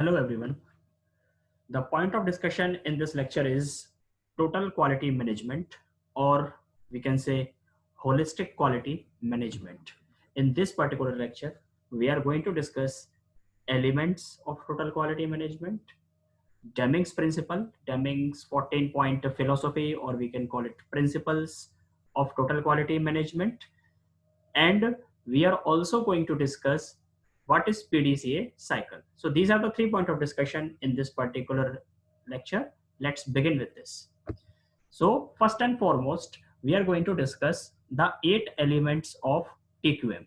Hello everyone. The point of discussion in this lecture is total quality management, or we can say holistic quality management. In this particular lecture, we are going to discuss elements of total quality management, Deming's principle, Deming's 14-point philosophy, or we can call it principles of total quality management, and we are also going to discuss what is PDCA cycle. So these are the 3 points of discussion in this particular lecture. Let's begin with this. So first and foremost, we are going to discuss the 8 elements of TQM.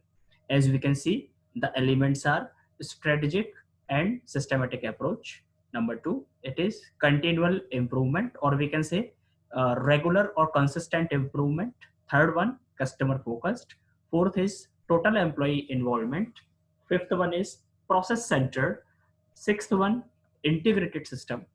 As we can see, the elements are strategic and systematic approach. Number 2, it is continual improvement, or we can say regular or consistent improvement. Third one, customer focused. Fourth is total employee involvement. Fifth one is process centered. Sixth one, integrated system.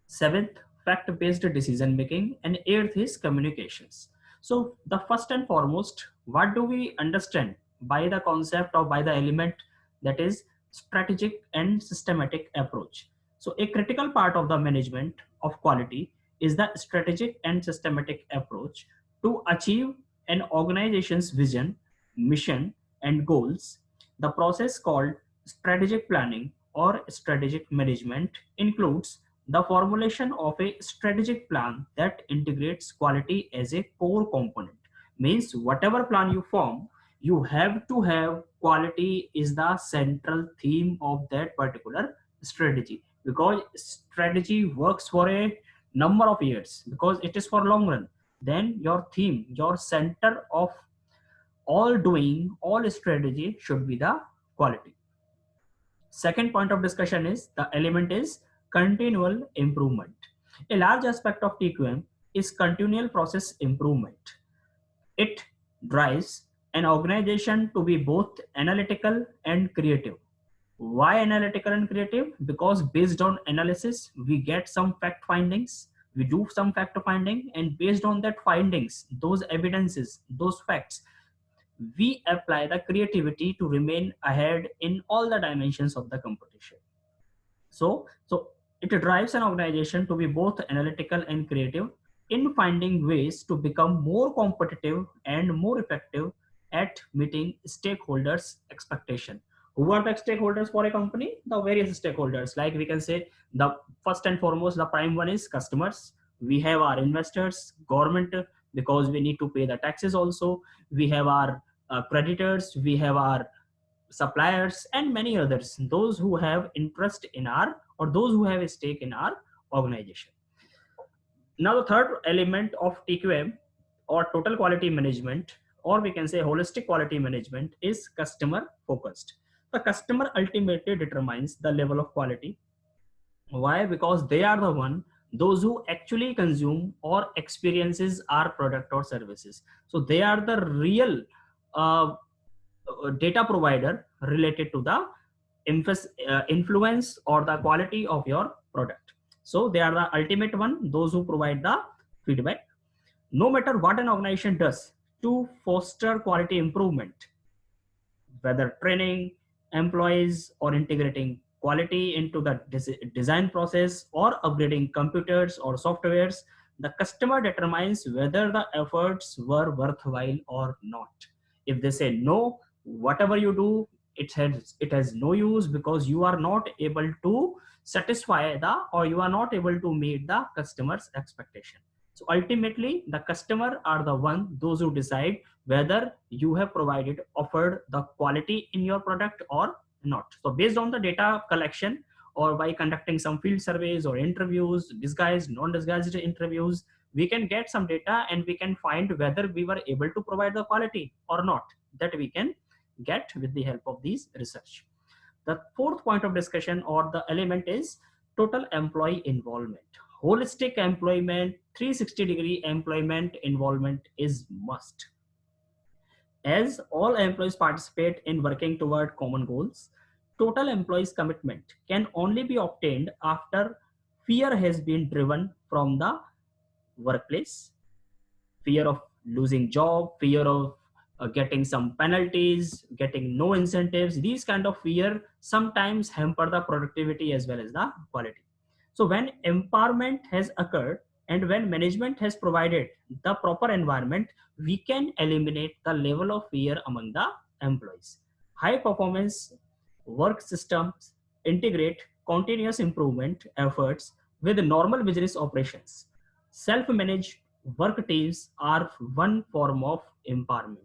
Seventh, fact based decision making. And eighth is communications. So the first and foremost, what do we understand by the concept or by the element that is strategic and systematic approach? So a critical part of the management of quality is the strategic and systematic approach to achieve an organization's vision, mission, and goals. The process called strategic planning or strategic management includes the formulation of a strategic plan that integrates quality as a core component. Means whatever plan you form, you have to have quality is the central theme of that particular strategy, because strategy works for a number of years, because it is for long run. Then your theme, your center of all doing, all strategy should be the quality. Second point of discussion is the element is continual improvement. A large aspect of TQM is continual process improvement. It drives an organization to be both analytical and creative. Why analytical and creative? Because based on analysis, we get some fact findings. We do some fact finding, and based on that findings, those evidences, those facts, we apply the creativity to remain ahead in all the dimensions of the competition. So it drives an organization to be both analytical and creative in finding ways to become more competitive and more effective at meeting stakeholders' expectation. Who are the stakeholders for a company? The various stakeholders. Like we can say, the first and foremost, the prime one is customers. We have our investors, government, because we need to pay the taxes also. We have our creditors. We have our suppliers, and many others, those who have interest in our, or those who have a stake in our organization. Now the third element of TQM, or total quality management, or we can say holistic quality management, is customer focused. The customer ultimately determines the level of quality. Why? Because they are the one, those who actually consume or experiences our product or services. So they are the real uh, data provider related to the influence or the quality of your product. So they are the ultimate one, those who provide the feedback. No matter what an organization does to foster quality improvement, whether training employees or integrating quality into the design process or upgrading computers or softwares, the customer determines whether the efforts were worthwhile or not. If they say no, whatever you do, it has no use, because you are not able to satisfy the, or you are not able to meet the customer's expectation. So ultimately the customer are the one, those who decide whether you have offered the quality in your product or not. So based on the data collection, or by conducting some field surveys or interviews, disguised, non-disguised interviews, we can get some data and we can find whether we were able to provide the quality or not. That we can get with the help of these research. The fourth point of discussion, or the element, is total employee involvement. Holistic employment, 360-degree employment involvement is must. As all employees participate in working toward common goals, total employees commitment can only be obtained after fear has been driven from the workplace. Fear of losing job, fear of getting some penalties, getting no incentives. These kind of fear sometimes hamper the productivity as well as the quality. So when empowerment has occurred and when management has provided the proper environment, we can eliminate the level of fear among the employees. High performance work systems integrate continuous improvement efforts with normal business operations. Self-managed work teams are one form of empowerment.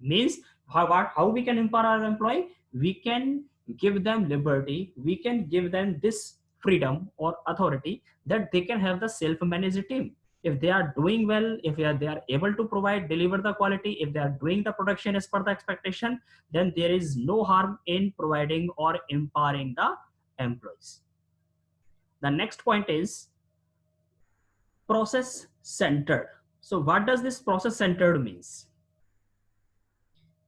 Means how we can empower our employee? We can give them liberty. We can give them this freedom or authority that they can have the self-managed team. If they are doing well, if they are able to provide, deliver the quality, if they are doing the production as per the expectation, then there is no harm in providing or empowering the employees. The next point is process centered. So what does this process centered means?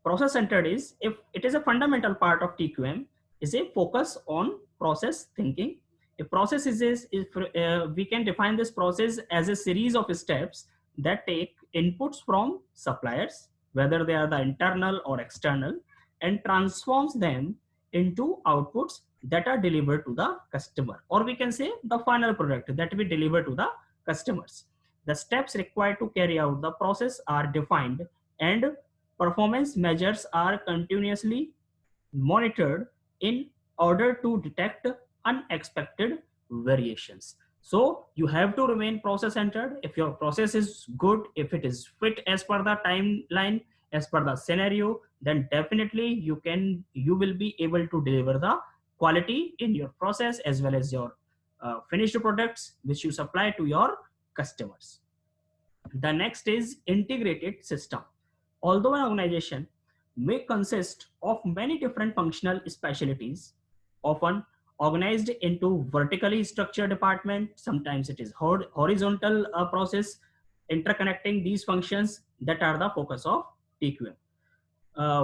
Process centered is, if it is a fundamental part of TQM, is a focus on process thinking. A process we can define this process as a series of steps that take inputs from suppliers, whether they are the internal or external, and transforms them into outputs that are delivered to the customer, or we can say the final product that we deliver to the customers. The steps required to carry out the process are defined, and performance measures are continuously monitored in order to detect unexpected variations. So you have to remain process centered. If your process is good, if it is fit as per the timeline, as per the scenario, then definitely you will be able to deliver the quality in your process as well as your finished products which you supply to your customers. The next is integrated system. Although an organization may consist of many different functional specialties, often organized into vertically structured departments, sometimes it is horizontal process interconnecting these functions that are the focus of TQM.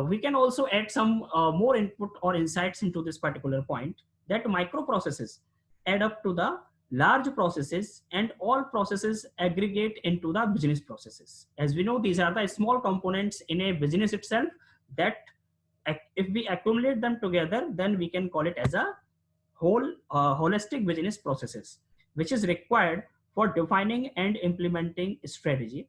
We can also add some more input or insights into this particular point, that microprocesses add up to the large processes and all processes aggregate into the business processes. As we know, these are the small components in a business itself that if we accumulate them together, then we can call it as a holistic business processes, which is required for defining and implementing strategy.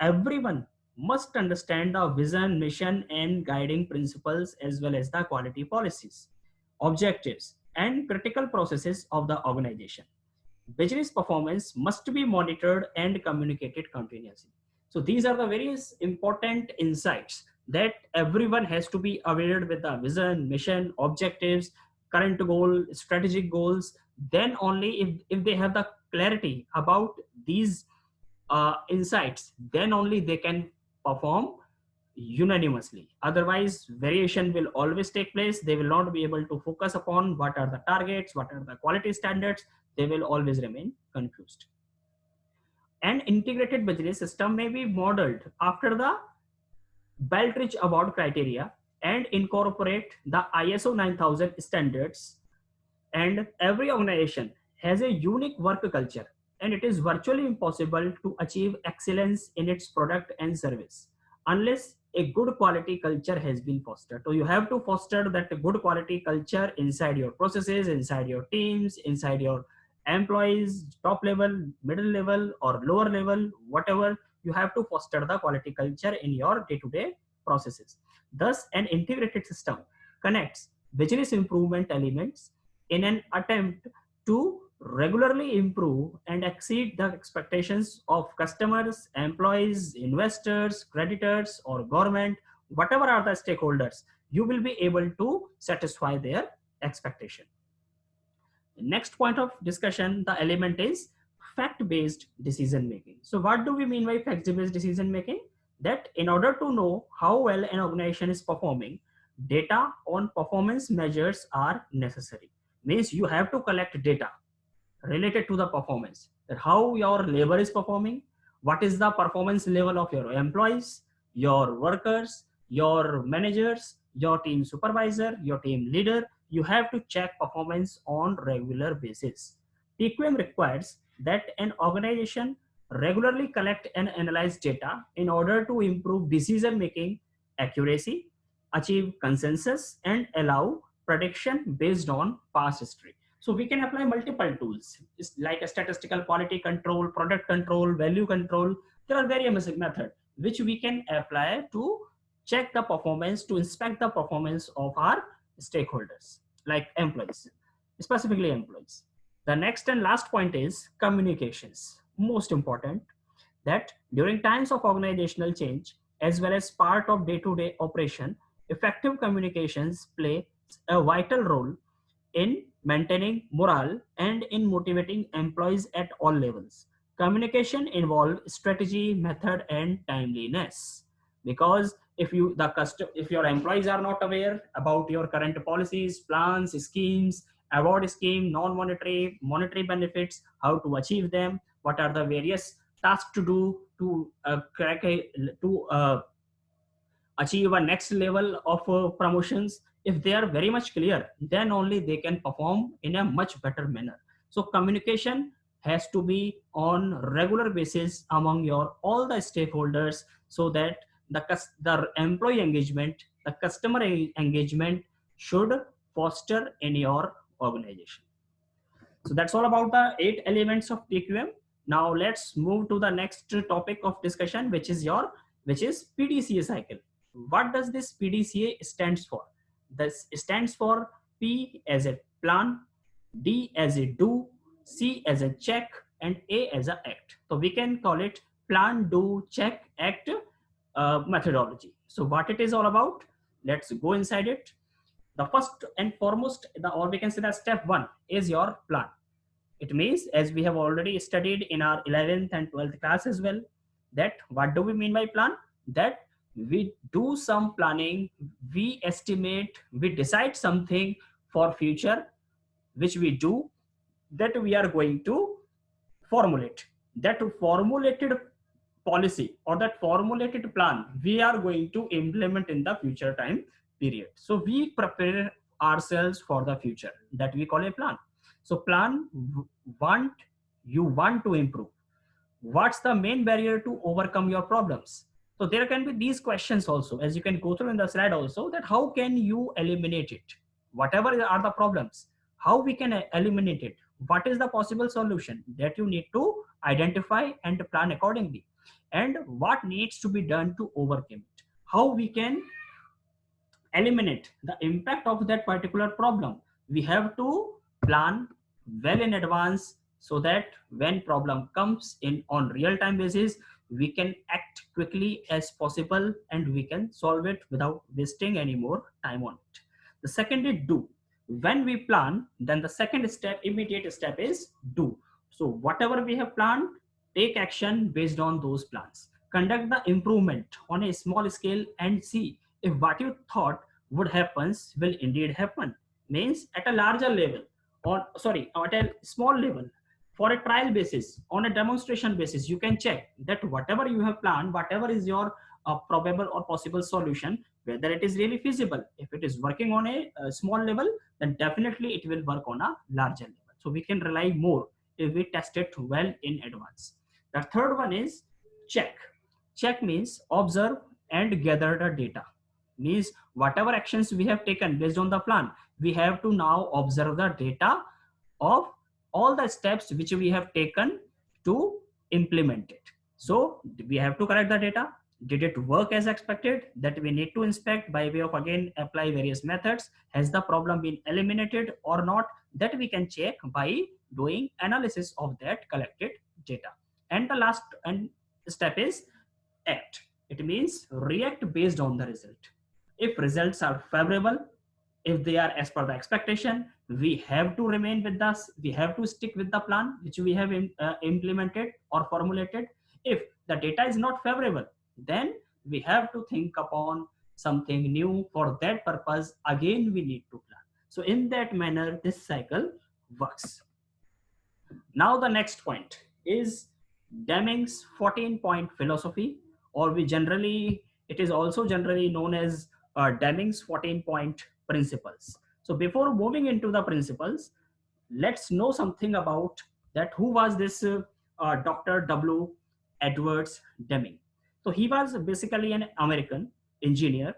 Everyone must understand the vision, mission, and guiding principles as well as the quality policies, objectives, and critical processes of the organization. Business performance must be monitored and communicated continuously. So these are the various important insights that everyone has to be aware with the vision, mission, objectives, current goal, strategic goals. Then only if they have the clarity about these insights, then only they can perform unanimously. Otherwise, variation will always take place. They will not be able to focus upon what are the targets, what are the quality standards. They will always remain confused. An integrated business system may be modeled after the Beltridge Award criteria and incorporate the ISO 9000 standards. And every organization has a unique work culture, and it is virtually impossible to achieve excellence in its product and service unless a good quality culture has been fostered. So you have to foster that good quality culture inside your processes, inside your teams, inside your employees, top level, middle level, or lower level, whatever. You have to foster the quality culture in your day-to-day processes. Thus, an integrated system connects business improvement elements in an attempt to regularly improve and exceed the expectations of customers, employees, investors, creditors, or government, whatever are the stakeholders. You will be able to satisfy their expectation. The next point of discussion, the element is fact-based decision making. So what do we mean by fact-based decision making? That in order to know how well an organization is performing, data on performance measures are necessary. Means you have to collect data related to the performance, that how your labor is performing, what is the performance level of your employees, your workers, your managers, your team supervisor, your team leader. You have to check performance on regular basis. TQM requires that an organization regularly collect and analyze data in order to improve decision making accuracy, achieve consensus, and allow prediction based on past history. So we can apply multiple tools. It's like a statistical quality control, product control, value control. There are various methods which we can apply to check the performance, to inspect the performance of our stakeholders, like employees, specifically employees. The next and last point is communications. Most important, that during times of organizational change as well as part of day-to-day operation, effective communications play a vital role in maintaining morale and in motivating employees at all levels. Communication involves strategy, method, and timeliness. Because if your employees are not aware about your current policies, plans, schemes, award scheme, non-monetary, monetary benefits, how to achieve them, what are the various tasks to do to achieve a next level of promotions, if they are very much clear, then only they can perform in a much better manner. So communication has to be on regular basis among your all the stakeholders, so that the employee engagement, the customer engagement should foster in your organization. So that's all about the 8 elements of TQM. Now let's move to the next topic of discussion, which is PDCA cycle. What does this PDCA stands for? This stands for P as a plan, D as a do, C as a check, and A as a act. So we can call it plan, do, check, act methodology. So what it is all about? Let's go inside it. The first and foremost, or we can say that step one is your plan. It means, as we have already studied in our 11th and 12th class as well, that what do we mean by plan? That we do some planning, we estimate, we decide something for future, which we do, that we are going to formulate. That formulated policy or that formulated plan we are going to implement in the future time period. So we prepare ourselves for the future, that we call a plan. So plan, want you want to improve. What's the main barrier to overcome your problems? So there can be these questions also, as you can go through in the slide also, that how can you eliminate it? Whatever are the problems, how we can eliminate it? What is the possible solution that you need to identify and plan accordingly? And what needs to be done to overcome it? How we can eliminate the impact of that particular problem? We have to plan well in advance, so that when problem comes in on real time basis, we can act quickly as possible and we can solve it without wasting any more time on it. The second is do. When we plan, then the second step, immediate step, is do. So whatever we have planned, take action based on those plans. Conduct the improvement on a small scale and see if what you thought would happen will indeed happen. Means at a larger level, or sorry, at a small level, for a trial basis, on a demonstration basis, you can check that whatever you have planned, whatever is your probable or possible solution, whether it is really feasible. If it is working on a small level, then definitely it will work on a larger level. So we can rely more if we test it well in advance. The third one is check. Check means observe and gather the data. Means whatever actions we have taken based on the plan, we have to now observe the data of all the steps which we have taken to implement it. So we have to collect the data. Did it work as expected? That we need to inspect by way of again apply various methods. Has the problem been eliminated or not? That we can check by doing analysis of that collected data. And the last step is act. It means react based on the result. If results are favorable, if they are as per the expectation, we have to remain with us. We have to stick with the plan which we have implemented or formulated. If the data is not favorable, then we have to think upon something new. For that purpose, again, we need to plan. So in that manner, this cycle works. Now the next point is Deming's 14-point philosophy, or it is also generally known as Deming's 14-point principles. So before moving into the principles, let's know something about that. Who was this Dr. W. Edwards Deming? So he was basically an American engineer,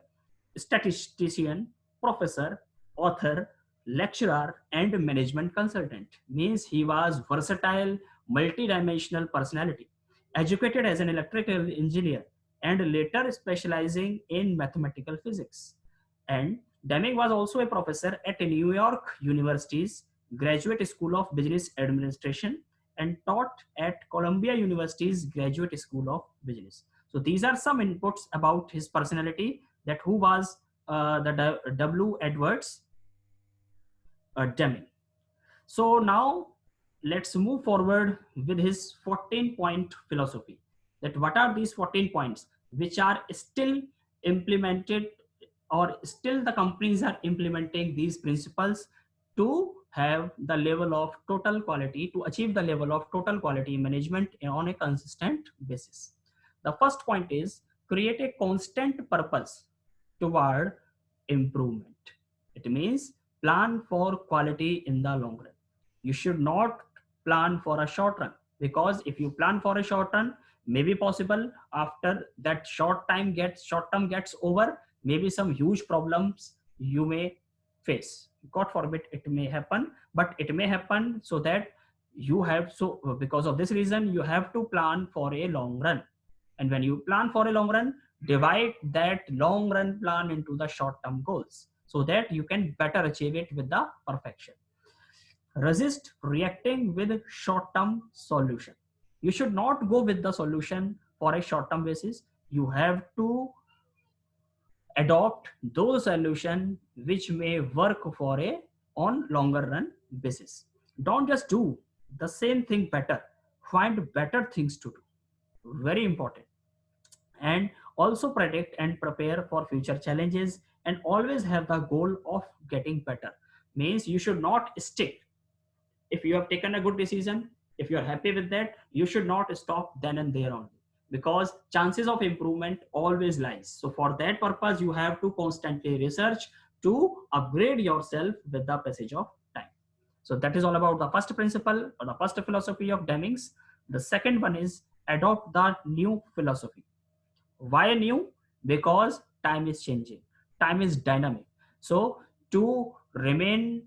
statistician, professor, author, lecturer, and management consultant. Means he was versatile, multi-dimensional personality. Educated as an electrical engineer and later specializing in mathematical physics. And Deming was also a professor at New York University's Graduate School of Business Administration and taught at Columbia University's Graduate School of Business. So these are some inputs about his personality, that who was the W. Edwards Deming. So now let's move forward with his 14-point philosophy. That what are these 14 points which are still implemented, or still the companies are implementing these principles to have the level of total quality, to achieve the level of total quality management on a consistent basis. The first point is create a constant purpose toward improvement. It means plan for quality in the long run. You should not plan for a short run, because if you plan for a short run, maybe possible after that short term gets over, maybe some huge problems you may face. God forbid it may happen, but it may happen. So that you have, so because of this reason you have to plan for a long run. And when you plan for a long run, divide that long run plan into the short term goals, so that you can better achieve it with the perfection. Resist reacting with short term solution. You should not go with the solution for a short term basis. You have to adopt those solutions which may work for a on longer run basis. Don't just do the same thing better. Find better things to do. Very important. And also predict and prepare for future challenges, and always have the goal of getting better. Means you should not stick. If you have taken a good decision, if you are happy with that, you should not stop then and there only, because chances of improvement always lies. So for that purpose you have to constantly research to upgrade yourself with the passage of time. So that is all about the first principle, or the first philosophy of Deming's. The second one is adopt the new philosophy. Why new? Because time is changing, time is dynamic. So to remain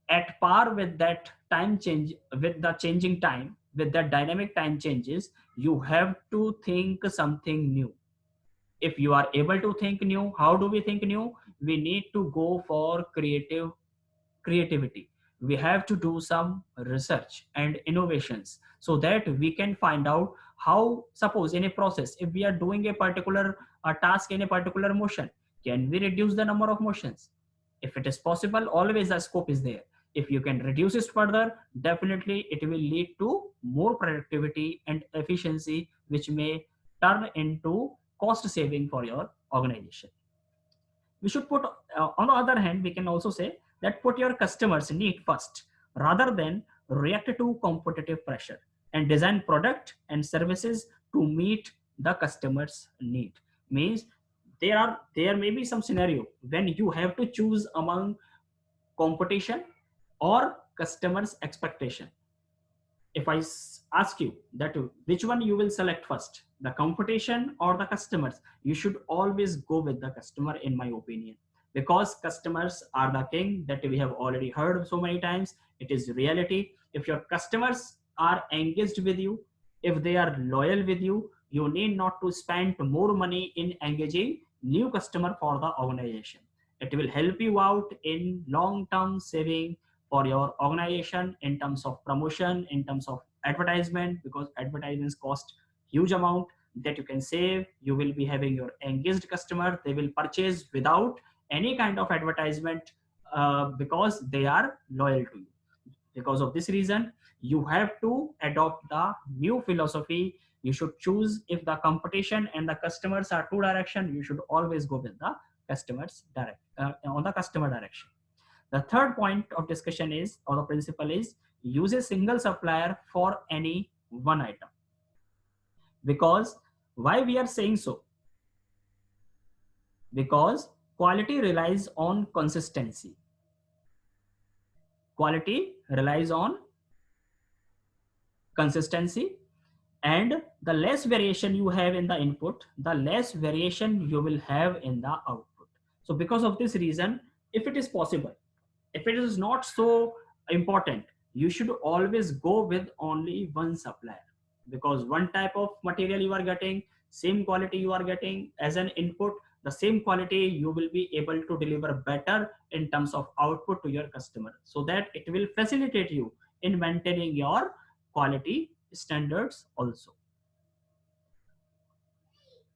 at par with that time change, with the changing time, with the dynamic time changes, you have to think something new. If you are able to think new, how do we think new? We need to go for creativity. We have to do some research and innovations, so that we can find out how, suppose in a process, if we are doing a particular task in a particular motion, can we reduce the number of motions? If it is possible, always the scope is there. If you can reduce it further, definitely it will lead to more productivity and efficiency, which may turn into cost saving for your organization. We should put, on the other hand, we can also say that put your customers need first, rather than react to competitive pressure, and design product and services to meet the customer's need. Means there may be some scenario when you have to choose among competition or customers expectation. If I ask you that which one you will select first, the competition or the customers, you should always go with the customer, in my opinion, because customers are the king, that we have already heard so many times. It is reality. If your customers are engaged with you, if they are loyal with you, you need not to spend more money in engaging new customer for the organization. It will help you out in long term saving for your organization, in terms of promotion, in terms of advertisement, because advertisements cost huge amount that you can save. You will be having your engaged customer, they will purchase without any kind of advertisement, because they are loyal to you. Because of this reason, you have to adopt the new philosophy. You should choose, if the competition and the customers are two direction, you should always go with the customers direct, on the customer direction. The third point of discussion is, or the principle is, use a single supplier for any one item. Because why we are saying so? Because quality relies on consistency. Quality relies on consistency, And the less variation you have in the input, the less variation you will have in the output. So because of this reason, if it is possible, if it is not so important, you should always go with only one supplier, because one type of material you are getting, same quality you are getting as an input, the same quality you will be able to deliver better in terms of output to your customer, so that it will facilitate you in maintaining your quality standards also.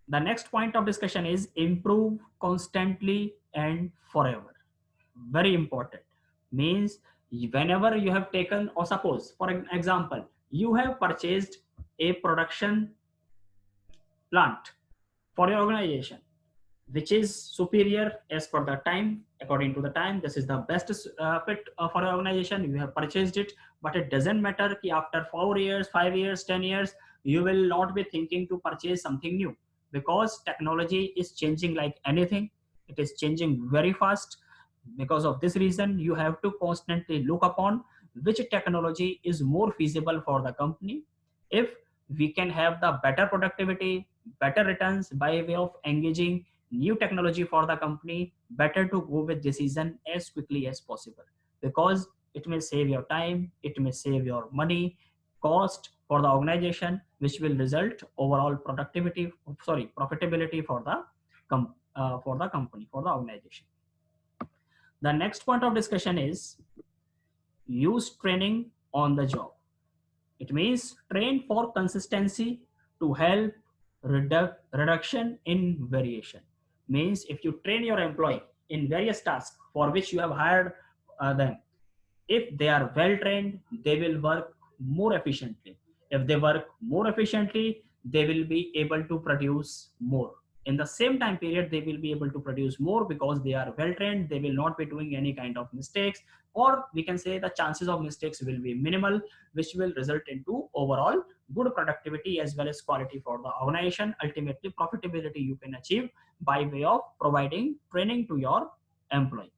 The next point of discussion is improve constantly and forever. Very important. Means whenever you have taken, or suppose for an example, you have purchased a production plant for your organization, which is superior as per the time, according to the time, this is the best fit for your organization, you have purchased it. But it doesn't matter ki after 4 years, 5 years, 10 years, you will not be thinking to purchase something new, because technology is changing like anything. It is changing very fast. Because of this reason, you have to constantly look upon which technology is more feasible for the company. If we can have the better productivity, better returns by way of engaging new technology for the company, better to go with decision as quickly as possible, because it may save your time, it may save your money, cost for the organization, which will result overall productivity, sorry, profitability for the for the company, for the organization. The next point of discussion is use training on the job. It means train for consistency to help reduction in variation. Means if you train your employee in various tasks for which you have hired them, if they are well trained, they will work more efficiently. If they work more efficiently, they will be able to produce more. In the same time period, they will be able to produce more because they are well trained. They will not be doing any kind of mistakes, or we can say the chances of mistakes will be minimal, which will result into overall good productivity as well as quality for the organization. Ultimately, profitability you can achieve by way of providing training to your employee.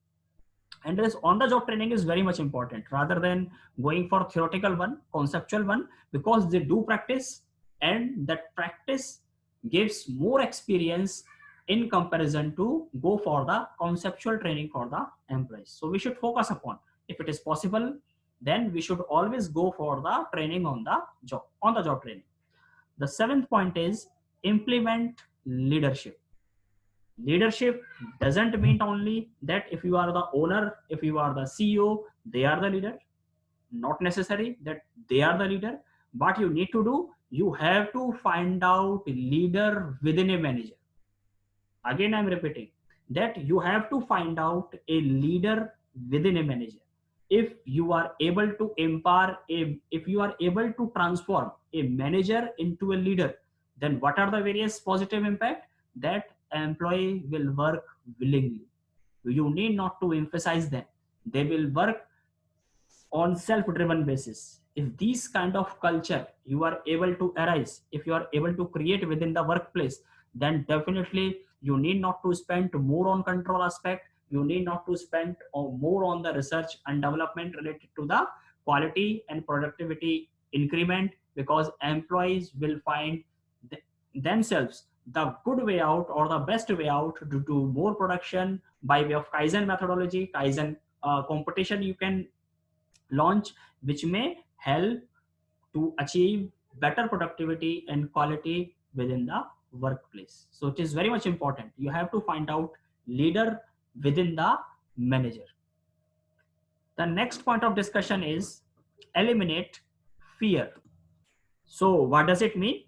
And this on the job training is very much important rather than going for theoretical one, conceptual one, because they do practice, and that practice gives more experience in comparison to go for the conceptual training for the employees. So we should focus upon, if it is possible, then we should always go for the training on the job training. The seventh point is implement leadership. Leadership doesn't mean only that if you are the owner, if you are the CEO, they are the leader. Not necessary that they are the leader. What you need to do, you have to find out leader within a manager. Again, I'm repeating that you have to find out a leader within a manager. If you are able to empower if you are able to transform a manager into a leader, then what are the various positive impact? That employee will work willingly. You need not to emphasize them. They will work on self-driven basis. If these kind of culture you are able to arise, if you are able to create within the workplace, then definitely you need not to spend more on control aspect. You need not to spend more on the research and development related to the quality and productivity increment, because employees will find themselves the good way out or the best way out to do more production by way of Kaizen methodology, Kaizen competition you can launch, which may help to achieve better productivity and quality within the workplace. So it is very much important. You have to find out leader within the manager. The next point of discussion is eliminate fear. So what does it mean?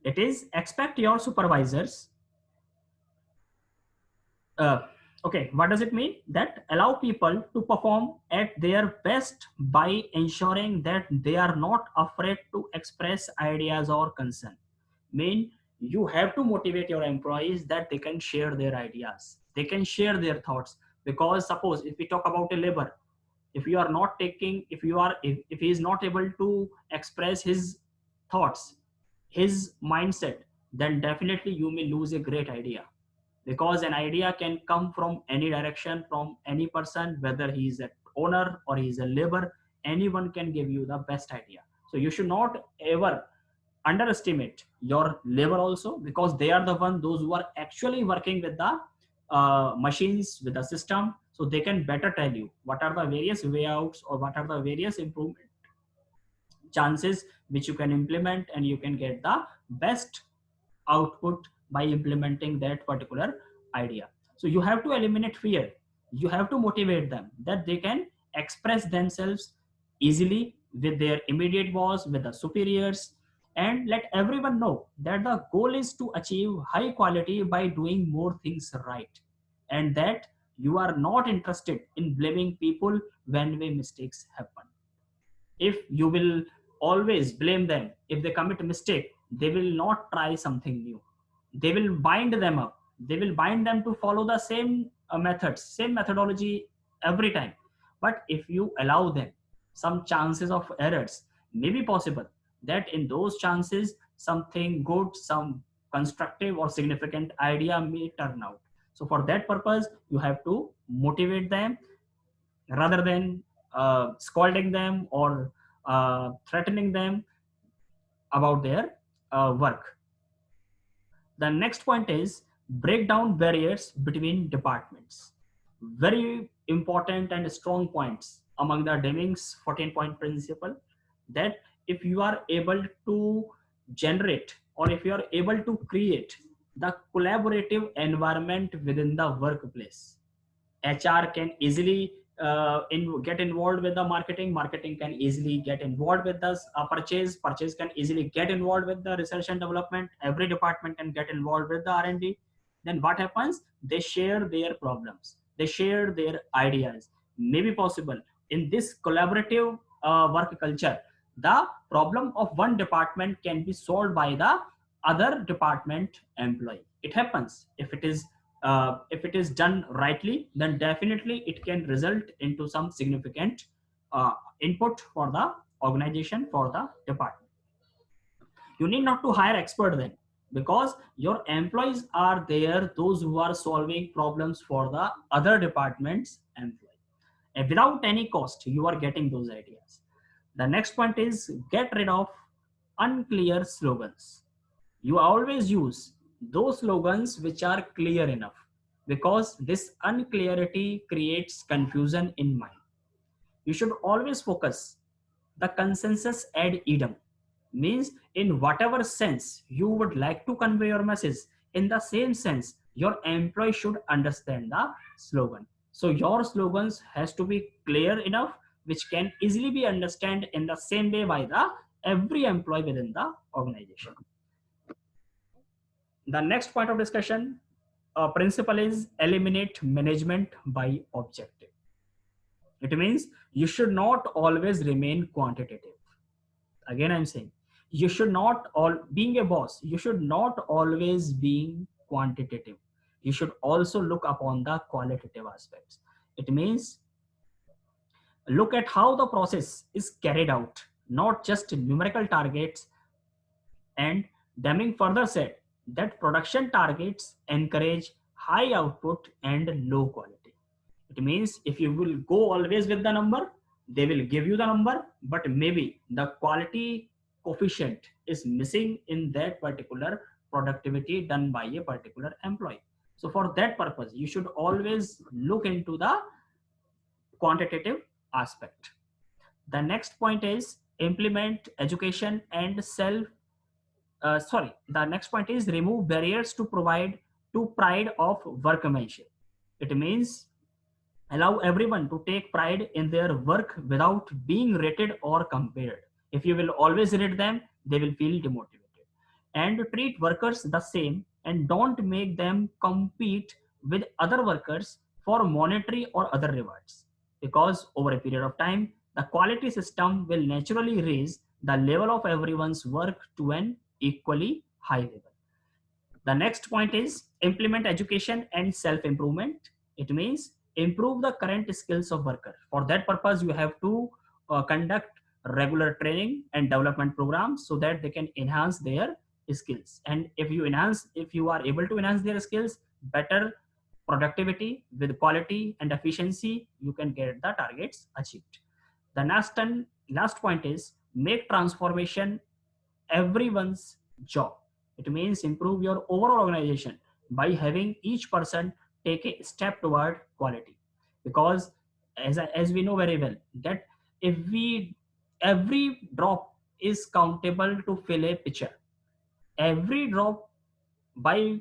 It is expect your supervisors. Okay, what does it mean? That allow people to perform at their best by ensuring that they are not afraid to express ideas or concern. Mean you have to motivate your employees that they can share their ideas, they can share their thoughts. Because suppose if we talk about a labor, if you are not taking, if he is not able to express his thoughts, his mindset, then definitely you may lose a great idea, because an idea can come from any direction, from any person, whether he is an owner or he is a labor, anyone can give you the best idea. So you should not ever underestimate your labor also, because they are the one those who are actually working with the machines, with the system, so they can better tell you what are the various way outs or what are the various improvement chances which you can implement, and you can get the best output by implementing that particular idea. So you have to eliminate fear, you have to motivate them that they can express themselves easily with their immediate boss, with the superiors, and let everyone know that the goal is to achieve high quality by doing more things right, and that you are not interested in blaming people when mistakes happen. If you will always blame them if they commit a mistake, they will not try something new, they will bind them up, they will bind them to follow the same methods, same methodology every time. But if you allow them some chances of errors, may be possible that in those chances something good, some constructive or significant idea may turn out. So for that purpose you have to motivate them rather than scolding them or threatening them about their work. The next point is break down barriers between departments. Very important and strong points among the Deming's 14-point principle, that if you are able to generate or if you are able to create the collaborative environment within the workplace, HR can easily get involved with the marketing, marketing can easily get involved with the purchase, purchase can easily get involved with the research and development, every department can get involved with the R&D. Then what happens? They share their problems, they share their ideas. Maybe possible in this collaborative work culture, the problem of one department can be solved by the other department employee. It happens if it is done rightly, then definitely it can result into some significant input for the organization, for the department. You need not to hire expert then, because your employees are there, those who are solving problems for the other departments employee, and without any cost you are getting those ideas. The next point is get rid of unclear slogans. You always use those slogans which are clear enough, because this unclarity creates confusion in mind. You should always focus the consensus ad idem, means in whatever sense you would like to convey your message, in the same sense your employee should understand the slogan. So your slogans has to be clear enough which can easily be understood in the same way by the every employee within the organization. The next point of discussion principle is eliminate management by objective. It means you should not always remain quantitative. Again I'm saying, you should not all being a boss, you should not always being quantitative, you should also look upon the qualitative aspects. It means look at how the process is carried out, not just numerical targets. And Deming further said that production targets encourage high output and low quality. It means if you will go always with the number, they will give you the number, but maybe the quality coefficient is missing in that particular productivity done by a particular employee. So for that purpose, you should always look into the quantitative aspect. The next point is implement education and the next point is remove barriers to pride of workmanship. It means allow everyone to take pride in their work without being rated or compared. If you will always rate them, they will feel demotivated. And treat workers the same, and don't make them compete with other workers for monetary or other rewards, because over a period of time the quality system will naturally raise the level of everyone's work to an equally high level. The next point is implement education and self improvement. It means improve the current skills of worker. For that purpose you have to conduct regular training and development programs so that they can enhance their skills. And if you are able to enhance their skills, better productivity with quality and efficiency, you can get the targets achieved. The last point is make transformation everyone's job. It means improve your overall organization by having each person take a step toward quality. Because as we know very well that if we every drop is countable to fill a pitcher. Every drop, by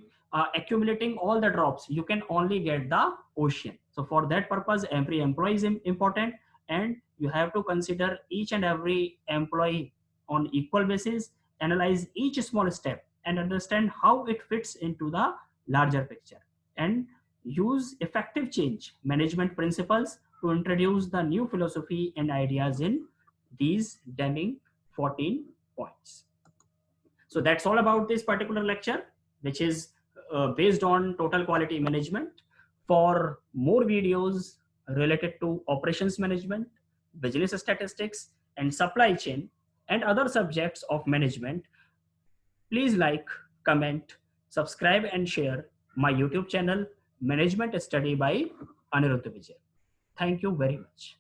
accumulating all the drops, you can only get the ocean. So for that purpose, every employee is important, and you have to consider each and every employee on equal basis, analyze each small step and understand how it fits into the larger picture, and use effective change management principles to introduce the new philosophy and ideas in these Deming 14 points. So that's all about this particular lecture, which is based on total quality management. For more videos related to operations management, business statistics, and supply chain, and other subjects of management, please like, comment, subscribe, and share my YouTube channel, Management Study by Aniruddha Vijay. Thank you very much.